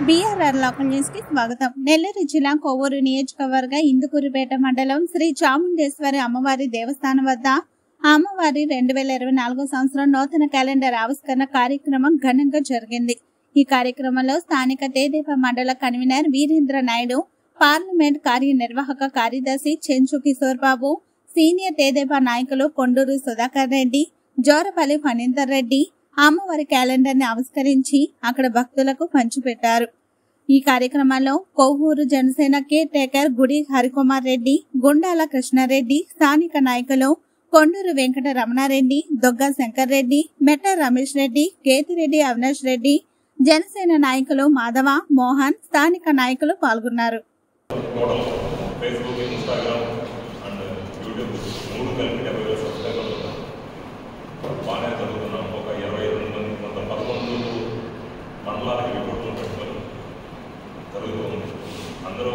BRR local news కి స్వాగతం. నెల్లూరు జిల్లా కొవ్వూరు నియోజకవర్గ ఇందుకూరుపేట మండలం శ్రీ చాముండేశ్వరి అమ్మవారి దేవస్థానం వద్ద అమ్మవారి 2024 సంవత్సరం నూతన క్యాలెండర్ ఆవిష్కరణ కార్యక్రమం ఘనంగా జరిగింది. ఈ కార్యక్రమంలో స్థానిక తేదేపా మండల కన్వీనర్ వీరేంద్ర నాయుడు, పార్లమెంట్ కార్యనిర్వాహక కార్యదర్శి చెంచు కిషోర్ బాబు, సీనియర్ తేదేపా నాయకులు కొండూరు సుధాకర్ రెడ్డి, జోరపల్లి ఫణీందర్ రెడ్డి అమ్మవారి క్యాలెండర్ ని ఆవిష్కరించి అక్కడ భక్తులకు పంచిపెట్టారు. ఈ కార్యక్రమంలో కొవ్వూరు జనసేన కేర్ టేకర్ గుడి హరికుమార్ రెడ్డి, గుండాల కృష్ణారెడ్డి, స్థానిక నాయకులు కొండూరు వెంకట రమణారెడ్డి, దొగ్గ శంకర్ రెడ్డి, మెట్ట రమేష్ రెడ్డి, కేతిరెడ్డి అవినాష్ రెడ్డి, జనసేన నాయకులు మాధవ, మోహన్, స్థానిక నాయకులు పాల్గొన్నారు. అందరూ